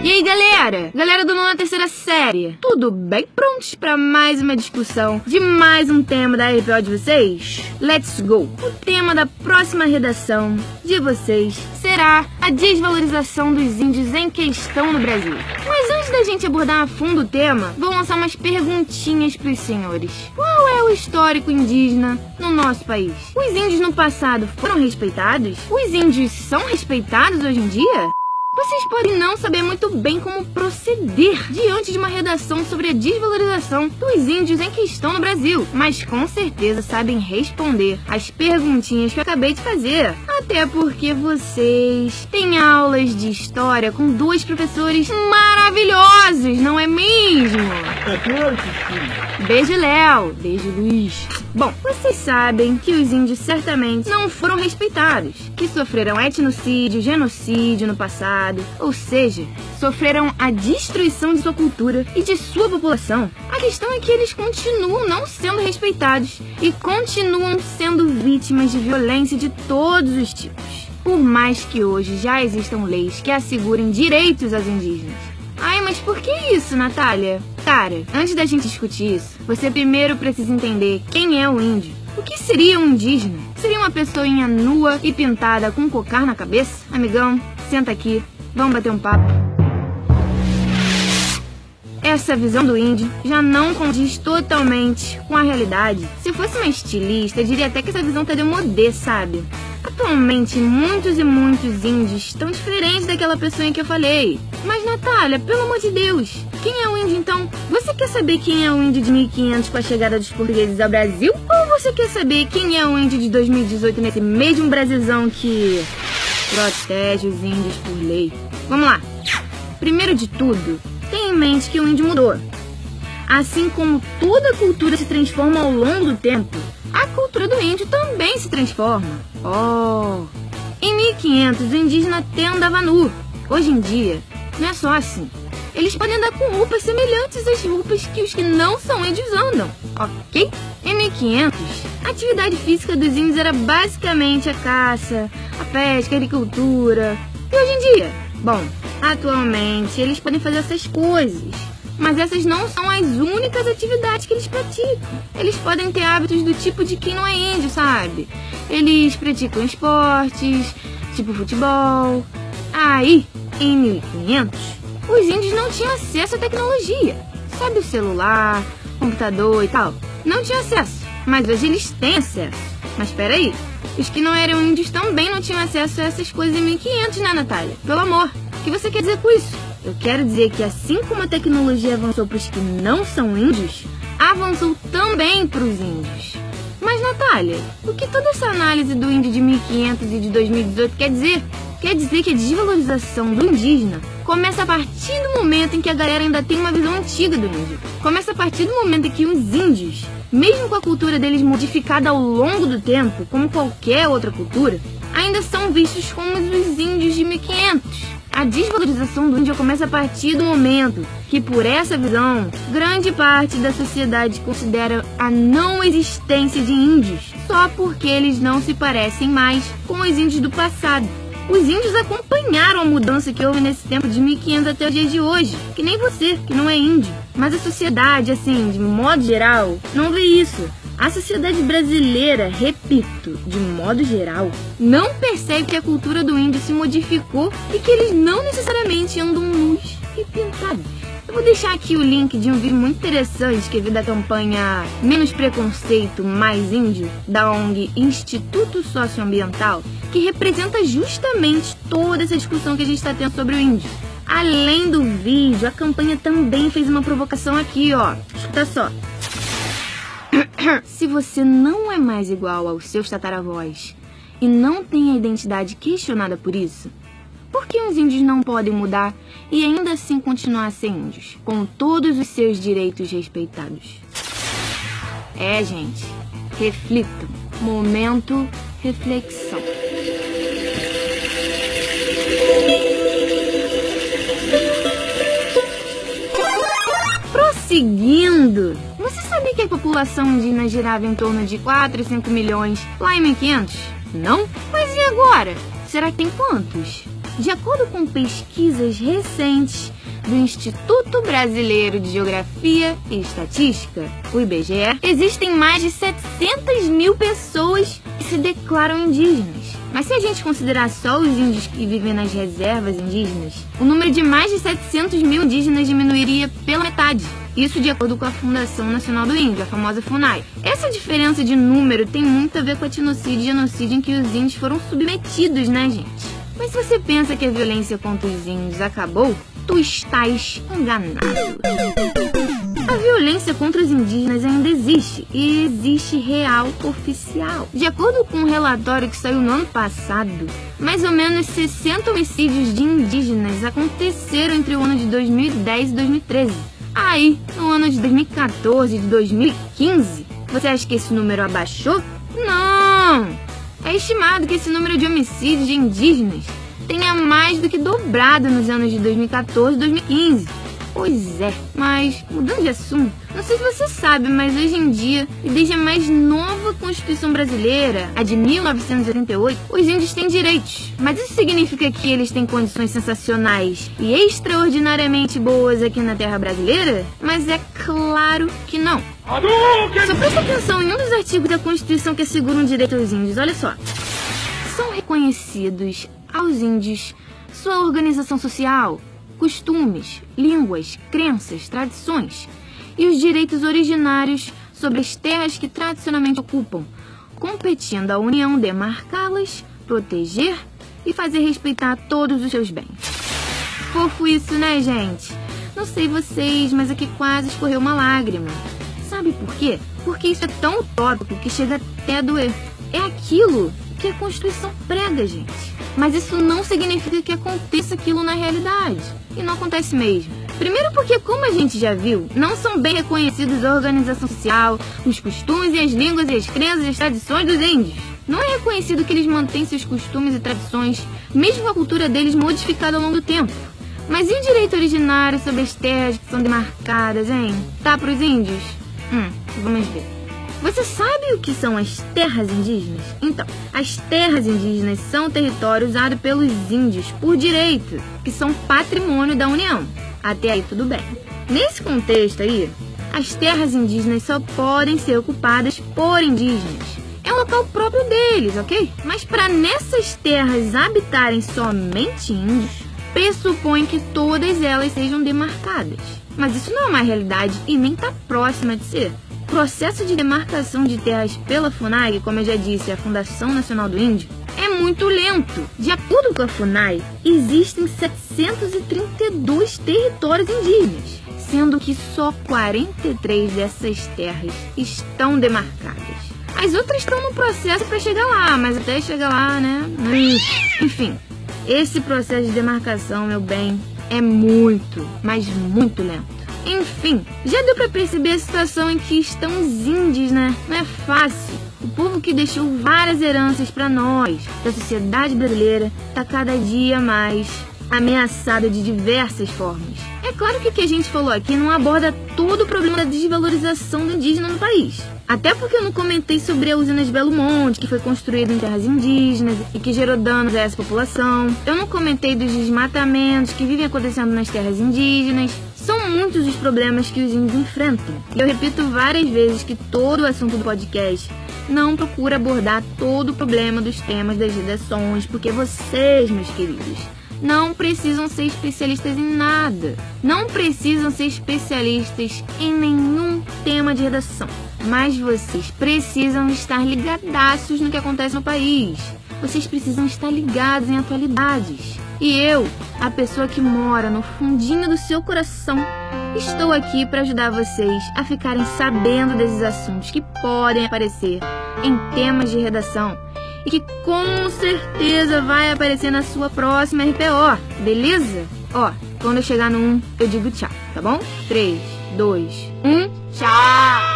E aí, galera do nono terceira série, tudo bem? Prontos para mais uma discussão de mais um tema da RPO de vocês? Let's go! O tema da próxima redação de vocês será a desvalorização dos índios em questão no Brasil. Mas antes da gente abordar a fundo o tema, vou lançar umas perguntinhas pros senhores. Qual é o histórico indígena no nosso país? Os índios no passado foram respeitados? Os índios são respeitados hoje em dia? Vocês podem não saber muito bem como proceder diante de uma redação sobre a desvalorização dos índios em questão no Brasil, mas com certeza sabem responder as perguntinhas que eu acabei de fazer. Até porque vocês têm aulas de história com dois professores maravilhosos, não é mesmo? Beijo, Léo. Beijo, Luiz. Bom, vocês sabem que os índios certamente não foram respeitados, que sofreram etnocídio, genocídio no passado, ou seja, sofreram a destruição de sua cultura e de sua população. A questão é que eles continuam não sendo respeitados e continuam sendo vítimas de violência de todos os tipos, por mais que hoje já existam leis que assegurem direitos aos indígenas. Ai, mas por que isso, Natália? Cara, antes da gente discutir isso, você primeiro precisa entender quem é o índio. O que seria um indígena? Seria uma pessoinha nua e pintada com um cocar na cabeça? Amigão, senta aqui, vamos bater um papo. Essa visão do índio já não condiz totalmente com a realidade. Se fosse uma estilista, eu diria até que essa visão tá de modê, sabe? Atualmente, muitos e muitos índios estão diferentes daquela pessoa que eu falei. Mas, Natália, pelo amor de Deus, quem é o índio então? Você quer saber quem é o índio de 1500 com a chegada dos portugueses ao Brasil? Ou você quer saber quem é o índio de 2018 nesse mesmo Brasilzão que protege os índios por lei? Vamos lá. Primeiro de tudo, tenha em mente que o índio mudou. Assim como toda cultura se transforma ao longo do tempo, a cultura do índio também se transforma. Em 1500, o indígena até andava nu. Hoje em dia, não é só assim. Eles podem andar com roupas semelhantes às roupas que os que não são índios andam, ok? Em 1500, a atividade física dos índios era basicamente a caça, a pesca, a agricultura. E hoje em dia? Bom, atualmente eles podem fazer essas coisas, mas essas não são as únicas atividades que eles praticam. Eles podem ter hábitos do tipo de quem não é índio, sabe? Eles praticam esportes, tipo futebol. Aí, em 1500, os índios não tinham acesso à tecnologia. Sabe o celular, computador e tal? Não tinham acesso, mas hoje eles têm acesso. Mas peraí, os que não eram índios também não tinham acesso a essas coisas em 1500, né, Natália? Pelo amor, o que você quer dizer com isso? Eu quero dizer que assim como a tecnologia avançou para os que não são índios, avançou também para os índios. Mas, Natália, o que toda essa análise do índio de 1500 e de 2018 quer dizer? Quer dizer que a desvalorização do indígena começa a partir do momento em que a galera ainda tem uma visão antiga do índio. Começa a partir do momento em que os índios, mesmo com a cultura deles modificada ao longo do tempo, como qualquer outra cultura, ainda são vistos como os índios de 1500. A desvalorização do índio começa a partir do momento que, por essa visão, grande parte da sociedade considera a não existência de índios só porque eles não se parecem mais com os índios do passado. Os índios acompanharam a mudança que houve nesse tempo de 1500 até os dias de hoje, que nem você, que não é índio. Mas a sociedade, assim, de modo geral, não vê isso. A sociedade brasileira, repito, de modo geral, não percebe que a cultura do índio se modificou e que eles não necessariamente andam nus e pintados. Eu vou deixar aqui o link de um vídeo muito interessante que é da campanha Menos Preconceito, Mais Índio, da ONG Instituto Socioambiental, que representa justamente toda essa discussão que a gente está tendo sobre o índio. Além do vídeo, a campanha também fez uma provocação aqui, ó. Escuta só. Se você não é mais igual aos seus tataravós e não tem a identidade questionada por isso, por que os índios não podem mudar e ainda assim continuar a ser índios, com todos os seus direitos respeitados? É, gente, reflitam. Momento reflexão. Prosseguindo, você sabia que a população indígena girava em torno de 4 a 5 milhões lá em 1500? Não? Mas e agora, será que tem quantos? De acordo com pesquisas recentes do Instituto Brasileiro de Geografia e Estatística, o IBGE, existem mais de 700 mil pessoas que se declaram indígenas. Mas se a gente considerar só os índios que vivem nas reservas indígenas, o número de mais de 700 mil indígenas diminuiria pela metade. Isso de acordo com a Fundação Nacional do Índio, a famosa FUNAI. Essa diferença de número tem muito a ver com a etnocídio e genocídio em que os índios foram submetidos, né, gente? Mas se você pensa que a violência contra os índios acabou, tu estás enganado. A violência contra os indígenas ainda existe, e existe real oficial. De acordo com um relatório que saiu no ano passado, mais ou menos 60 homicídios de indígenas aconteceram entre o ano de 2010 e 2013. Aí, no ano de 2014 e de 2015, você acha que esse número abaixou? Não! É estimado que esse número de homicídios de indígenas tenha mais do que dobrado nos anos de 2014 e 2015. Pois é, mas mudando de assunto, não sei se você sabe, mas hoje em dia, e desde a mais nova Constituição Brasileira, a de 1988, os índios têm direitos. Mas isso significa que eles têm condições sensacionais e extraordinariamente boas aqui na terra brasileira? Mas é claro que não. Só presta atenção em um dos artigos da Constituição que assegura um direito aos índios, olha só. São reconhecidos aos índios sua organização social, costumes, línguas, crenças, tradições e os direitos originários sobre as terras que tradicionalmente ocupam, competindo à União demarcá-las, proteger e fazer respeitar todos os seus bens. Fofo isso, né, gente? Não sei vocês, mas aqui quase escorreu uma lágrima. Sabe por quê? Porque isso é tão utópico que chega até a doer. É aquilo que a Constituição prega, gente. Mas isso não significa que aconteça aquilo na realidade. E não acontece mesmo. Primeiro porque, como a gente já viu, não são bem reconhecidos a organização social, os costumes e as línguas e as crenças e as tradições dos índios. Não é reconhecido que eles mantêm seus costumes e tradições, mesmo com a cultura deles modificada ao longo do tempo. Mas e o direito originário sobre as terras que são demarcadas, hein? Tá pros índios? Vamos ver. Você sabe o que são as terras indígenas? Então, as terras indígenas são o território usado pelos índios por direito, que são patrimônio da União. Até aí tudo bem. Nesse contexto aí, as terras indígenas só podem ser ocupadas por indígenas. É um local próprio deles, ok? Mas para nessas terras habitarem somente índios, pressupõe que todas elas sejam demarcadas. Mas isso não é uma realidade e nem está próxima de ser. O processo de demarcação de terras pela FUNAI, como eu já disse, a Fundação Nacional do Índio, é muito lento. De acordo com a FUNAI, existem 732 territórios indígenas, sendo que só 43 dessas terras estão demarcadas. As outras estão no processo para chegar lá, mas até chegar lá, né? Enfim, esse processo de demarcação, meu bem, é muito, mas muito lento. Enfim, já deu pra perceber a situação em que estão os índios, né? Não é fácil. O povo que deixou várias heranças pra nós, da sociedade brasileira, tá cada dia mais ameaçado de diversas formas. É claro que o que a gente falou aqui não aborda todo o problema da desvalorização do indígena no país. Até porque eu não comentei sobre a usina de Belo Monte, que foi construída em terras indígenas e que gerou danos a essa população. Eu não comentei dos desmatamentos que vivem acontecendo nas terras indígenas. São muitos os problemas que os índios enfrentam. E eu repito várias vezes que todo o assunto do podcast não procura abordar todo o problema dos temas das redações, porque vocês, meus queridos, não precisam ser especialistas em nada. Não precisam ser especialistas em nenhum tema de redação. Mas vocês precisam estar ligadaços no que acontece no país. Vocês precisam estar ligados em atualidades. E eu, a pessoa que mora no fundinho do seu coração, estou aqui para ajudar vocês a ficarem sabendo desses assuntos que podem aparecer em temas de redação e que com certeza vai aparecer na sua próxima RPO, beleza? Ó, quando eu chegar no 1, eu digo tchau, tá bom? 3, 2, 1, tchau!